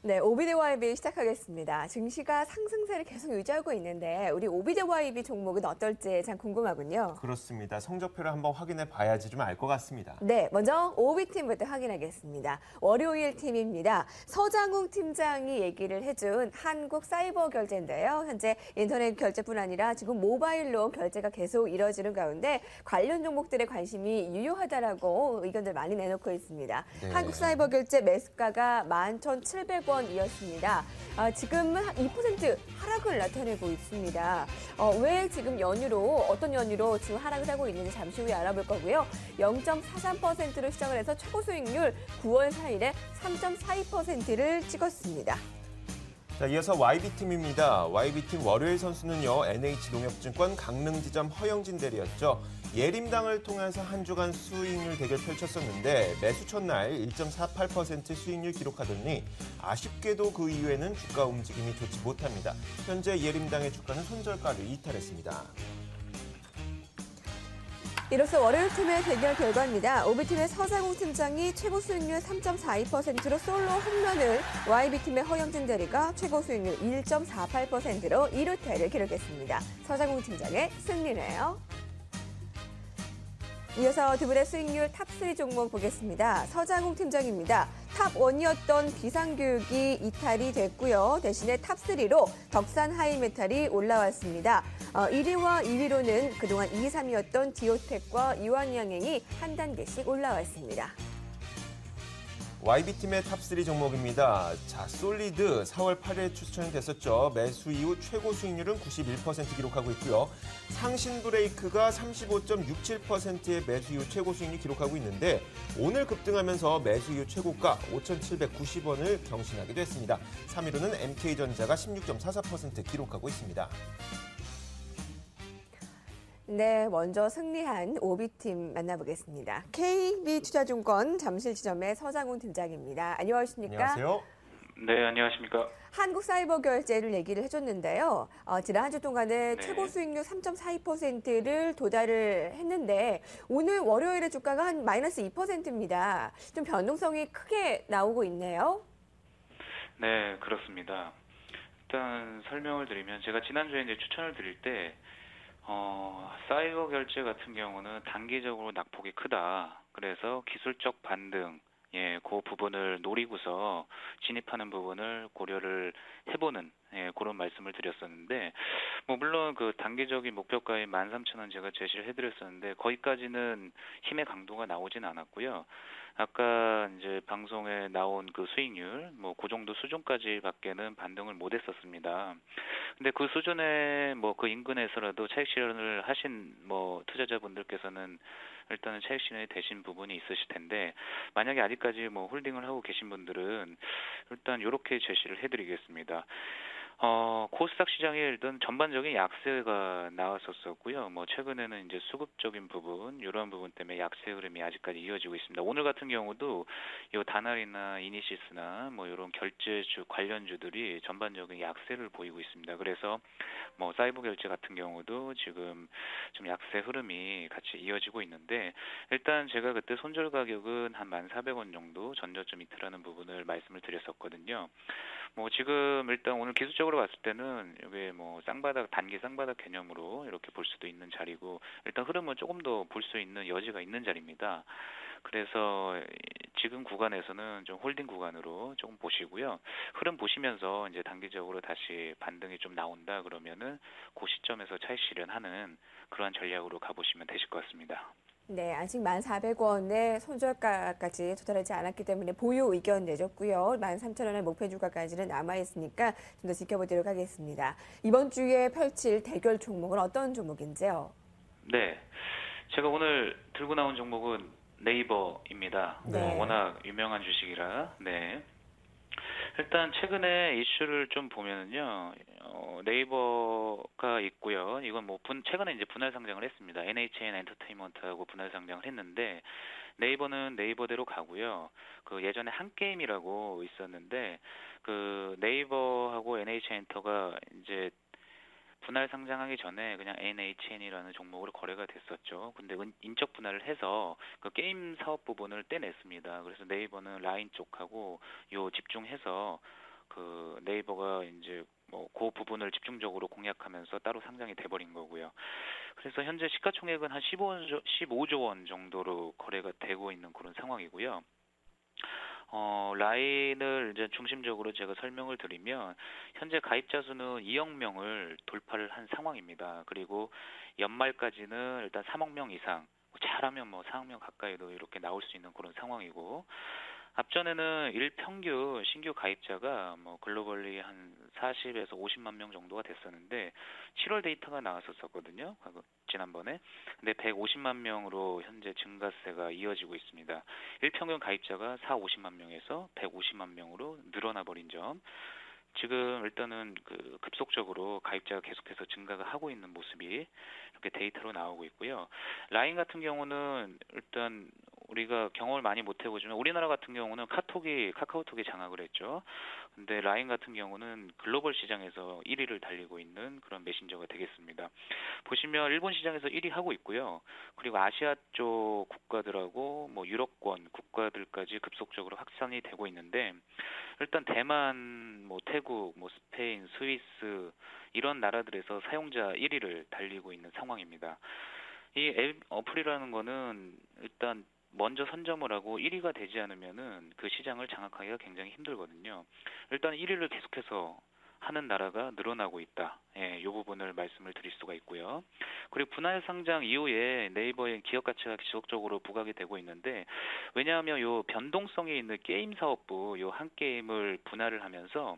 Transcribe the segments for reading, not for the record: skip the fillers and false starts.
네, 오비데와이비 시작하겠습니다. 증시가 상승세를 계속 유지하고 있는데 우리 오비데와이비 종목은 어떨지 참 궁금하군요. 그렇습니다. 성적표를 한번 확인해 봐야지 좀 알 것 같습니다. 네, 먼저 오비팀부터 확인하겠습니다. 월요일 팀입니다. 서장훈 팀장이 얘기를 해준 한국사이버결제인데요. 현재 인터넷 결제뿐 아니라 지금 모바일로 결제가 계속 이뤄지는 가운데 관련 종목들의 관심이 유효하다라고 의견들 많이 내놓고 있습니다. 네. 한국사이버결제 매수가가 11,700원이었습니다. 지금은 2% 하락을 나타내고 있습니다. 왜 지금 어떤 연유로 지금 하락을 하고 있는지 잠시 후에 알아볼 거고요. 0.43%로 시작을 해서 최고 수익률 9월 4일에 3.42%를 찍었습니다. 자, 이어서 YB팀입니다. YB팀 월요일 선수는요, NH농협증권 강릉지점 허영진 대리였죠. 예림당을 통해서 한 주간 수익률 대결 펼쳤었는데 매수 첫날 1.48% 수익률 기록하더니 아쉽게도 그 이후에는 주가 움직임이 좋지 못합니다. 현재 예림당의 주가는 손절가를 이탈했습니다. 이로써 월요일 팀의 대결 결과입니다. 오비팀의 서장훈 팀장이 최고 수익률 3.42%로 솔로 홈런을, YB팀의 허영진 대리가 최고 수익률 1.48%로 2루타를 기록했습니다. 서장훈 팀장의 승리네요. 이어서 두 분의 수익률 탑3 종목 보겠습니다. 서장훈 팀장입니다. 탑1이었던 비상교육이 이탈이 됐고요. 대신에 탑3로 덕산 하이메탈이 올라왔습니다. 1위와 2위로는 그동안 2, 3위였던 디오텍과 유한양행이 한 단계씩 올라왔습니다. YB팀의 탑3 종목입니다. 자, 솔리드 4월 8일에 추천이 됐었죠. 매수 이후 최고 수익률은 91% 기록하고 있고요. 상신브레이크가 35.67%의 매수 이후 최고 수익률 기록하고 있는데 오늘 급등하면서 매수 이후 최고가 5,790원을 경신하기도 했습니다. 3위로는 MK전자가 16.44% 기록하고 있습니다. 네, 먼저 승리한 오비팀 만나보겠습니다. KB투자증권 잠실지점의 서장훈 팀장입니다. 안녕하십니까? 안녕하세요. 네, 안녕하십니까? 한국사이버결제를 얘기를 해줬는데요. 지난 한 주 동안에 네. 최고 수익률 3.42%를 도달을 했는데 오늘 월요일에 주가가 한 마이너스 2%입니다. 좀 변동성이 크게 나오고 있네요. 네, 그렇습니다. 일단 설명을 드리면 제가 지난주에 이제 추천을 드릴 때 사이버 결제 같은 경우는 단기적으로 낙폭이 크다. 그래서 기술적 반등, 그 부분을 노리고서 진입하는 부분을 고려를 해보는 그런 말씀을 드렸었는데, 물론 그 단기적인 목표가인 13,000원 제가 제시를 해드렸었는데 거기까지는 힘의 강도가 나오진 않았고요. 아까 이제 방송에 나온 그 수익률, 그 정도 수준까지밖에는 반등을 못했었습니다. 근데 그 수준에 그 인근에서라도 차익 실현을 하신 투자자분들께서는 일단은 차익 실현이 되신 부분이 있으실 텐데, 만약에 아직까지 홀딩을 하고 계신 분들은 일단 이렇게 제시를 해드리겠습니다. 코스닥 시장에 일단 전반적인 약세가 나왔었고요. 최근에는 이제 수급적인 부분, 이런 부분 때문에 약세 흐름이 아직까지 이어지고 있습니다. 오늘 같은 경우도 요 다날이나 이니시스나 이런 결제주 관련주들이 전반적인 약세를 보이고 있습니다. 그래서 사이버 결제 같은 경우도 지금 좀 약세 흐름이 같이 이어지고 있는데, 일단 제가 그때 손절 가격은 한 1,400원 정도 전저점 이탈하는 부분을 말씀을 드렸었거든요. 지금 일단 오늘 기술적으로 봤을 때는 이게 단기 쌍바닥 개념으로 이렇게 볼 수도 있는 자리고, 일단 흐름은 조금 더 볼 수 있는 여지가 있는 자리입니다. 그래서 지금 구간에서는 좀 홀딩 구간으로 조금 보시고요. 흐름 보시면서 이제 단기적으로 다시 반등이 좀 나온다 그러면은 그 시점에서 차익 실현하는 그러한 전략으로 가보시면 되실 것 같습니다. 네, 아직 1,400원의 손절가까지 도달하지 않았기 때문에 보유 의견 내줬고요. 13,000원의 목표 주가까지는 남아있으니까 좀 더 지켜보도록 하겠습니다. 이번 주에 펼칠 대결 종목은 어떤 종목인지요? 네, 제가 오늘 들고 나온 종목은 네이버입니다. 네. 워낙 유명한 주식이라. 네. 일단 최근에 이슈를 좀 보면은요, 네이버가 있고요. 이건 최근에 이제 분할 상장을 했습니다. NHN 엔터테인먼트하고 분할 상장을 했는데, 네이버는 네이버대로 가고요. 그 예전에 한게임이라고 있었는데, 그 네이버하고 NH엔터가 이제 분할 상장하기 전에 그냥 NHN이라는 종목으로 거래가 됐었죠. 근데 인적 분할을 해서 그 게임 사업 부분을 떼냈습니다. 그래서 네이버는 라인 쪽하고 집중해서 그 네이버가 이제 뭐 그 부분을 집중적으로 공략하면서 따로 상장이 돼버린 거고요. 그래서 현재 시가총액은 한 15조 원 정도로 거래가 되고 있는 그런 상황이고요. 라인을 이제 중심적으로 제가 설명을 드리면 현재 가입자 수는 2억 명을 돌파를 한 상황입니다. 그리고 연말까지는 일단 3억 명 이상, 잘하면 뭐 4억 명 가까이도 이렇게 나올 수 있는 그런 상황이고, 앞전에는 일평균 신규 가입자가 뭐 글로벌리 한 40에서 50만 명 정도가 됐었는데 7월 데이터가 나왔었거든요. 지난번에. 근데 150만 명으로 현재 증가세가 이어지고 있습니다. 일평균 가입자가 50만 명에서 150만 명으로 늘어나 버린 점. 지금 일단은 그 급속적으로 가입자가 계속해서 증가가 하고 있는 모습이 이렇게 데이터로 나오고 있고요. 라인 같은 경우는 일단 우리가 경험을 많이 못 해보지만 우리나라 같은 경우는 카카오톡이 장악을 했죠. 근데 라인 같은 경우는 글로벌 시장에서 1위를 달리고 있는 그런 메신저가 되겠습니다. 보시면 일본 시장에서 1위 하고 있고요. 그리고 아시아 쪽 국가들하고 뭐 유럽권 국가들까지 급속적으로 확산이 되고 있는데, 일단 대만, 뭐 태국, 뭐 스페인, 스위스 이런 나라들에서 사용자 1위를 달리고 있는 상황입니다. 이 앱 어플이라는 거는 일단 먼저 선점을 하고 1위가 되지 않으면은 그 시장을 장악하기가 굉장히 힘들거든요. 일단 1위를 계속해서 하는 나라가 늘어나고 있다. 이 부분을 말씀을 드릴 수가 있고요. 그리고 분할 상장 이후에 네이버의 기업 가치가 지속적으로 부각이 되고 있는데, 왜냐하면 요 변동성이 있는 게임 사업부 요 한 게임을 분할을 하면서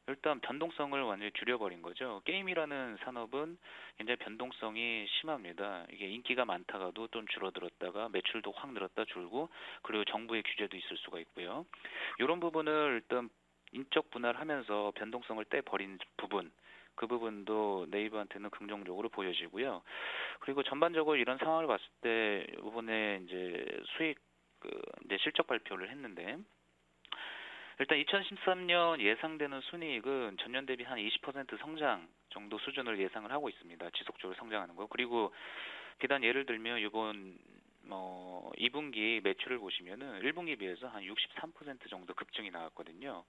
일단 변동성을 완전히 줄여버린 거죠. 게임이라는 산업은 굉장히 변동성이 심합니다. 이게 인기가 많다가도 좀 줄어들었다가 매출도 확 늘었다 줄고, 그리고 정부의 규제도 있을 수가 있고요. 이런 부분을 일단 인적 분할하면서 변동성을 떼버린 부분, 그 부분도 네이버한테는 긍정적으로 보여지고요. 그리고 전반적으로 이런 상황을 봤을 때 이번에 이제 수익 이제 실적 발표를 했는데, 일단 2013년 예상되는 순이익은 전년 대비 한 20% 성장 정도 수준을 예상을 하고 있습니다. 지속적으로 성장하는 거. 그리고 비단 예를 들면 이번 2분기 매출을 보시면은 1분기 비해서 한 63% 정도 급증이 나왔거든요.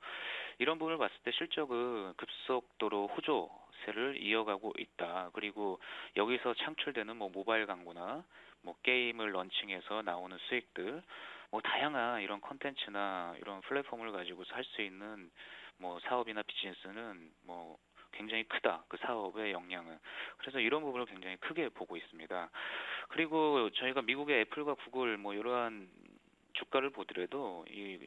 이런 부분을 봤을 때 실적은 급속도로 호조세를 이어가고 있다. 그리고 여기서 창출되는 뭐 모바일 광고나 뭐 게임을 런칭해서 나오는 수익들, 뭐 다양한 이런 컨텐츠나 이런 플랫폼을 가지고서 할 수 있는 뭐 사업이나 비즈니스는 뭐 굉장히 크다. 그 사업의 역량은. 그래서 이런 부분을 굉장히 크게 보고 있습니다. 그리고 저희가 미국의 애플과 구글 뭐 이러한 주가를 보더라도 이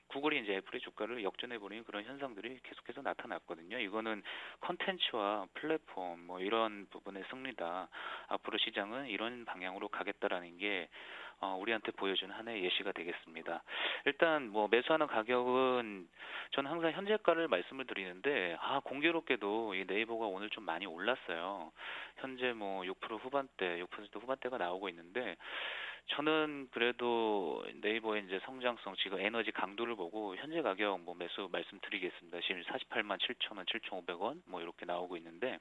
구글이 이제 애플의 주가를 역전해버리는 그런 현상들이 계속해서 나타났거든요. 이거는 컨텐츠와 플랫폼 뭐 이런 부분의 승리다. 앞으로 시장은 이런 방향으로 가겠다라는 게 우리한테 보여주는 하나의 예시가 되겠습니다. 일단 뭐 매수하는 가격은 저는 항상 현재가를 말씀을 드리는데, 공교롭게도 이 네이버가 오늘 좀 많이 올랐어요. 현재 뭐 6% 후반대, 6% 후반대가 나오고 있는데, 저는 그래도 네이버의 이제 성장성, 지금 에너지 강도를 보고 현재 가격 뭐 매수 말씀드리겠습니다. 지금 48만 7천 원, 7,500원 뭐 이렇게 나오고 있는데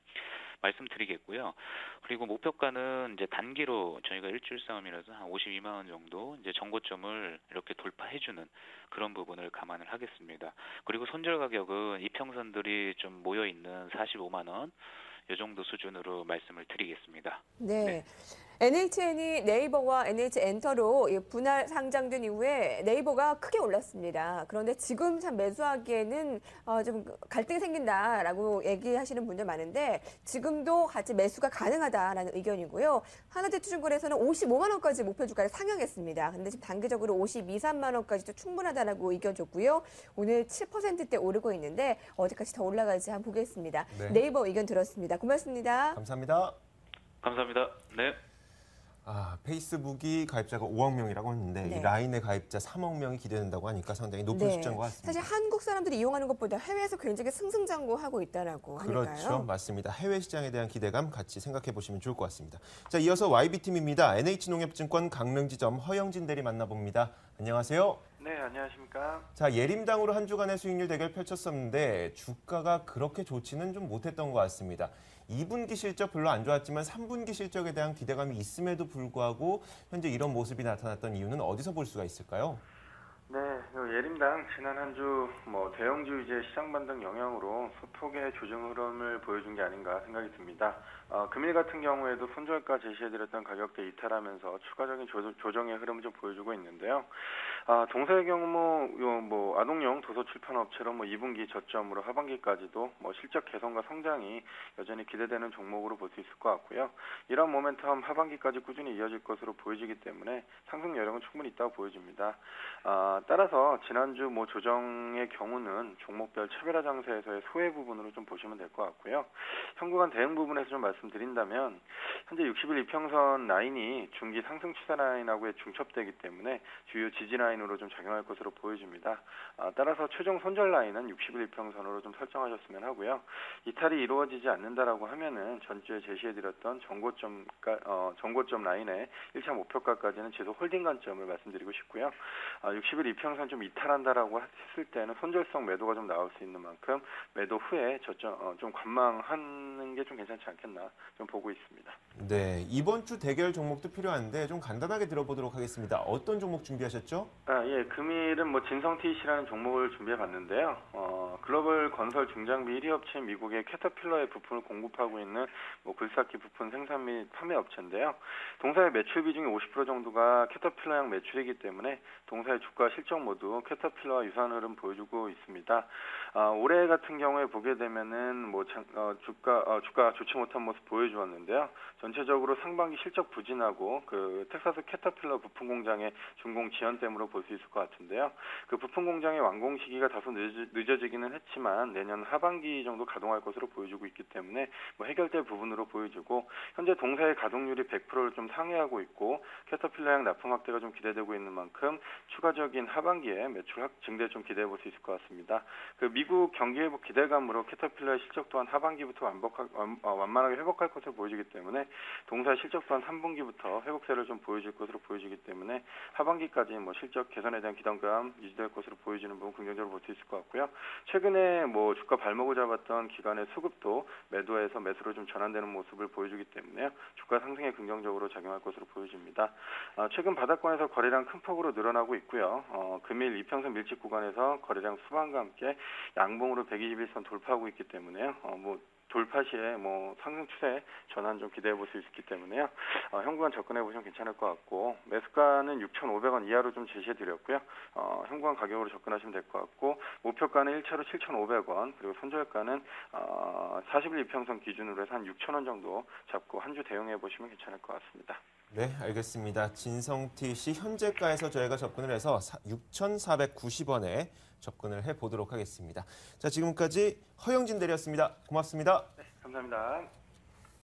말씀드리겠고요. 그리고 목표가는 이제 단기로 저희가 일주일 싸움이라서 한 52만 원 정도 이제 정고점을 이렇게 돌파해주는 그런 부분을 감안을 하겠습니다. 그리고 손절 가격은 이평선들이 좀 모여 있는 45만 원. 이 정도 수준으로 말씀을 드리겠습니다. 네. NHN이 네이버와 NH엔터로 분할 상장된 이후에 네이버가 크게 올랐습니다. 그런데 지금 참 매수하기에는 좀 갈등이 생긴다라고 얘기하시는 분들 많은데, 지금도 같이 매수가 가능하다라는 의견이고요. 하나대투증권에서는 55만 원까지 목표 주가를 상향했습니다. 근데 지금 단기적으로 52, 3만 원까지도 충분하다라고 의견 줬고요. 오늘 7%대 오르고 있는데 어디까지 더 올라갈지 한번 보겠습니다. 네. 네이버 의견 들었습니다. 고맙습니다. 감사합니다. 감사합니다. 네. 페이스북이 가입자가 5억 명이라고 했는데 네. 이 라인의 가입자 3억 명이 기대된다고 하니까 상당히 높은 숫자인 것 같습니다. 사실 한국 사람들이 이용하는 것보다 해외에서 굉장히 승승장구하고 있다라고 하니까요. 그렇죠. 맞습니다. 해외 시장에 대한 기대감 같이 생각해 보시면 좋을 것 같습니다. 자, 이어서 YB팀입니다. NH농협증권 강릉지점 허영진 대리 만나봅니다. 안녕하세요. 네, 안녕하십니까. 자, 예림당으로 한 주간의 수익률 대결 펼쳤었는데 주가가 그렇게 좋지는 좀 못했던 것 같습니다. 2분기 실적 별로 안 좋았지만 3분기 실적에 대한 기대감이 있음에도 불구하고 현재 이런 모습이 나타났던 이유는 어디서 볼 수가 있을까요? 네, 예림당 지난 한 주 대형주 위주의 시장 반등 영향으로 소폭의 조정 흐름을 보여준 게 아닌가 생각이 듭니다. 금일 같은 경우에도 손절가 제시해드렸던 가격대 이탈하면서 추가적인 조정의 흐름을 좀 보여주고 있는데요. 동사의 경우 아동용 도서 출판 업체로 2분기 저점으로 하반기까지도 실적 개선과 성장이 여전히 기대되는 종목으로 볼 수 있을 것 같고요. 이런 모멘텀 하반기까지 꾸준히 이어질 것으로 보여지기 때문에 상승 여력은 충분히 있다고 보여집니다. 따라서 지난주 조정의 경우는 종목별 차별화 장세에서의 소외 부분으로 좀 보시면 될 것 같고요. 현구간 대응 부분에서 좀 말씀드린다면 현재 60일 이평선 라인이 중기 상승 추세 라인하고의 중첩되기 때문에 주요 지지 라인으로 좀 작용할 것으로 보여집니다. 따라서 최종 손절 라인은 60일 이평선으로 좀 설정하셨으면 하고요. 이탈이 이루어지지 않는다라고 하면은 전주에 제시해드렸던 정고점 라인의 1차 목표가까지는 지속 홀딩 관점을 말씀드리고 싶고요. 60일 이평선 좀 이탈한다라고 했을 때는 손절성 매도가 좀 나올 수 있는 만큼 매도 후에 좀 관망하는 게 좀 괜찮지 않겠나 좀 보고 있습니다. 네, 이번 주 대결 종목도 필요한데 좀 간단하게 들어보도록 하겠습니다. 어떤 종목 준비하셨죠? 예, 금일은 진성TC라는 종목을 준비해봤는데요. 글로벌 건설 중장비 1위 업체인 미국의 캐터필러의 부품을 공급하고 있는 굴삭기 부품 생산 및 판매 업체인데요. 동사의 매출 비중이 50% 정도가 캐터필러양 매출이기 때문에 동사의 주가 실적 모두 캐터필러와 유사한 흐름 보여주고 있습니다. 올해 같은 경우에 보게 되면은 주가 좋지 못한 모습 보여주었는데요. 전체적으로 상반기 실적 부진하고 그 텍사스 캐터필러 부품 공장의 준공 지연됨으로 볼 수 있을 것 같은데요. 그 부품 공장의 완공 시기가 다소 늦어지기는 했지만 내년 하반기 정도 가동할 것으로 보여주고 있기 때문에 해결될 부분으로 보여지고 현재 동사의 가동률이 100%를 좀 상회하고 있고 캐터필러양 납품 확대가 좀 기대되고 있는 만큼 추가적인 하반기에 매출 증대 좀 기대해 볼 수 있을 것 같습니다. 그 미국 경기 회복 기대감으로 캐터필러의 실적 또한 하반기부터 완만하게 회복할 것으로 보여지기 때문에 동사 실적 또한 3분기부터 회복세를 좀 보여줄 것으로 보여지기 때문에 하반기까지 실적 개선에 대한 기대감 유지될 것으로 보여지는 부분 긍정적으로 볼 수 있을 것 같고요. 최근에 주가 발목을 잡았던 기관의 수급도 매도에서 매수로 좀 전환되는 모습을 보여주기 때문에요. 주가 상승에 긍정적으로 작용할 것으로 보여집니다. 최근 바닥권에서 거래량 큰 폭으로 늘어나고 있고요. 금일 이평선 밀집 구간에서 거래량 수반과 함께 양봉으로 121선 돌파하고 있기 때문에요. 돌파 시에 상승 추세 전환 좀 기대해 볼 수 있기 때문에요. 현구간 접근해 보시면 괜찮을 것 같고 매수가는 6,500원 이하로 좀 제시해 드렸고요. 현구간 가격으로 접근하시면 될 것 같고 목표가는 1차로 7,500원 그리고 손절가는 40일 이평선 기준으로 해서 한 6,000원 정도 잡고 한 주 대응해 보시면 괜찮을 것 같습니다. 네, 알겠습니다. 진성TC 현재가에서 저희가 접근을 해서 6,490원에 접근을 해보도록 하겠습니다. 자, 지금까지 허영진 대리였습니다. 고맙습니다. 네, 감사합니다.